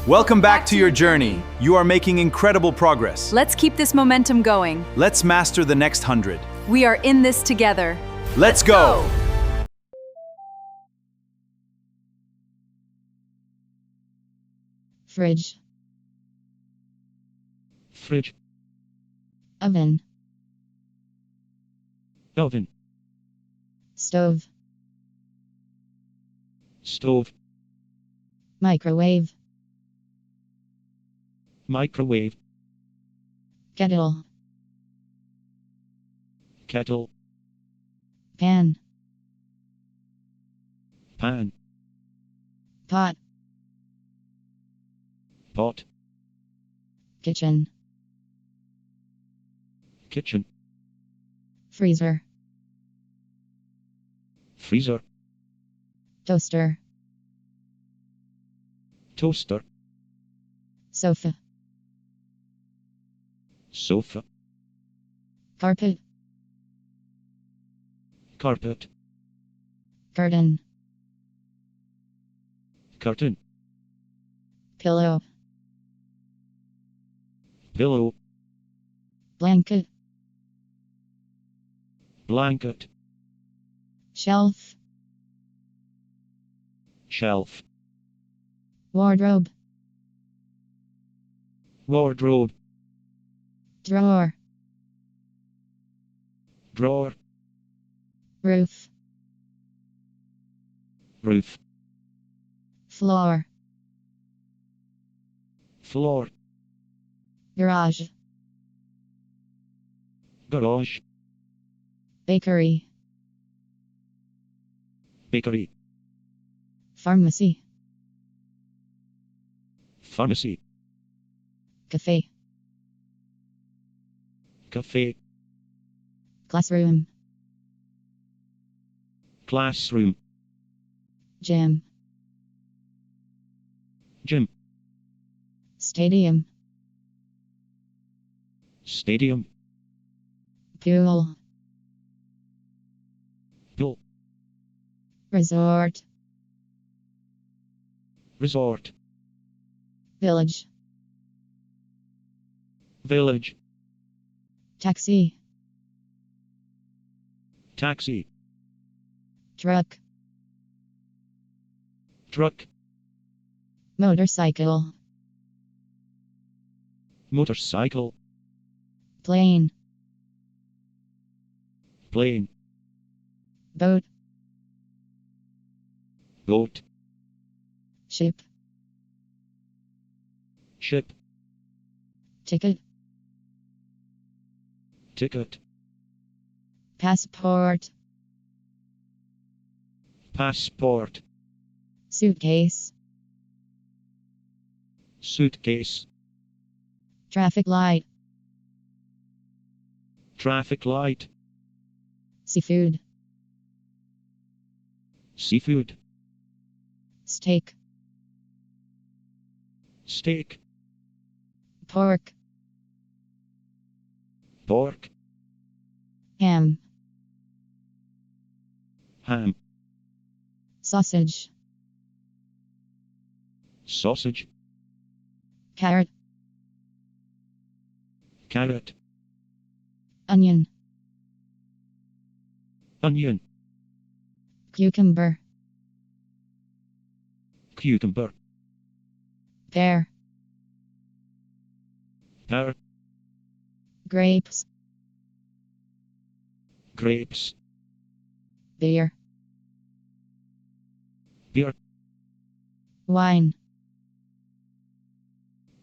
Welcome back to your journey. You are making incredible progress. Let's keep this momentum going. Let's master the next 100. We are in this together. Let's go! Fridge. Fridge. Oven. Oven. Stove. Stove. Microwave. Microwave. Kettle. Kettle. Pan. Pan. Pot. Pot. Kitchen. Kitchen. Freezer. Freezer. Toaster. Toaster. Sofa. Sofa. Carpet. Carpet. Curtain. Curtain. Pillow. Pillow. Blanket. Blanket. Shelf. Shelf. Wardrobe. Wardrobe. Drawer. Drawer. Roof. Roof. Floor. Floor. Garage. Garage. Bakery. Bakery. Pharmacy. Pharmacy. Cafe. Cafe. Classroom. Classroom. Gym. Gym. Stadium. Stadium. Pool. Pool. Resort. Resort. Village. Village. Taxi. Taxi. Truck. Truck. Motorcycle. Motorcycle. Plane. Plane. Boat. Boat. Ship. Ship. Ticket. Ticket. Passport. Passport. Suitcase. Suitcase. Traffic light. Traffic light. Seafood. Seafood. Steak. Steak. Pork. Pork. Ham. Ham. Sausage. Sausage. Carrot. Carrot. Onion. Onion. Cucumber. Cucumber. Pear. Pear. Grapes. Grapes. Beer. Beer. Wine.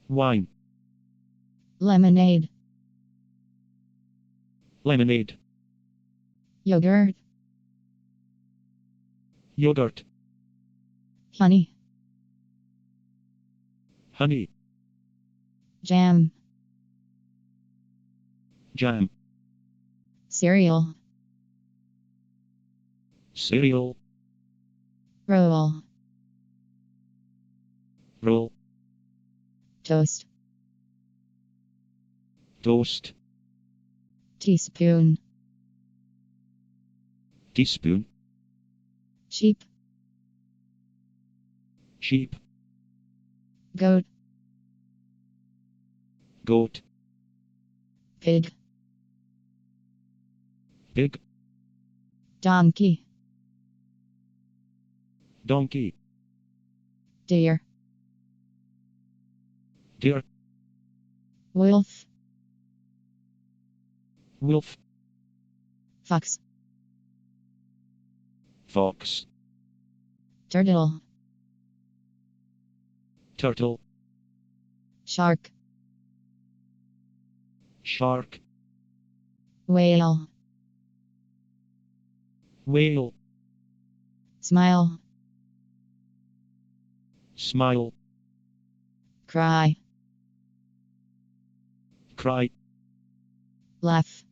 Wine. Lemonade. Lemonade. Yogurt. Yogurt. Honey. Honey. Jam. Jam. Cereal. Cereal. Roll. Roll. Toast. Toast. Teaspoon. Teaspoon. Sheep. Sheep. Goat. Goat. Pig. Pig. Donkey. Donkey. Deer. Deer. Wolf. Wolf. Fox. Fox. Turtle. Turtle. Shark. Shark. Whale. Whale. Smile. Smile. Cry. Cry. Laugh.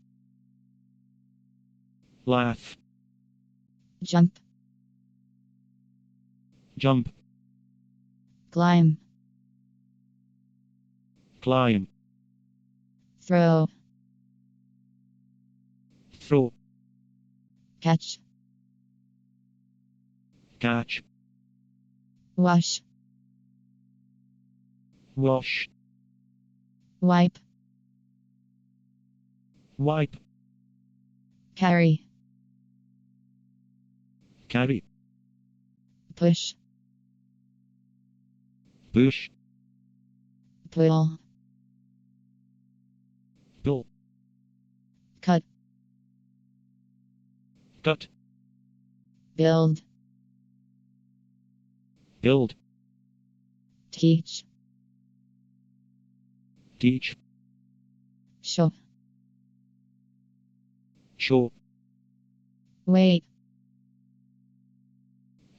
Laugh. Jump. Jump. Climb. Climb. Throw. Throw. Catch. Catch. Wash. Wash. Wipe. Wipe. Carry. Carry. Push. Push. Pull. Pull. Cut. Cut. Build. Build. Teach. Teach. Show. Show. Wait.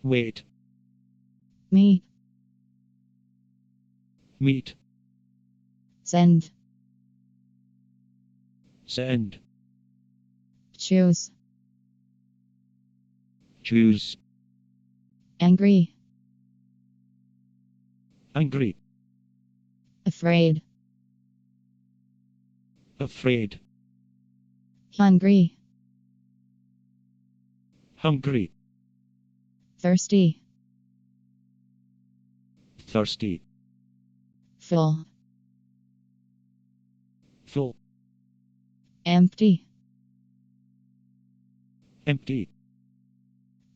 Wait. Meet. Meet. Send. Send. Choose. Choose. Angry. Angry. Afraid. Afraid. Hungry. Hungry. Thirsty. Thirsty. Full. Full. Empty. Empty.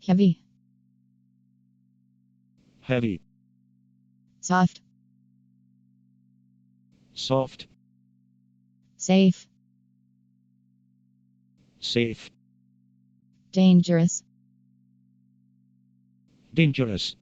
Heavy. Heavy. Soft. Soft. Safe. Safe. Dangerous. Dangerous.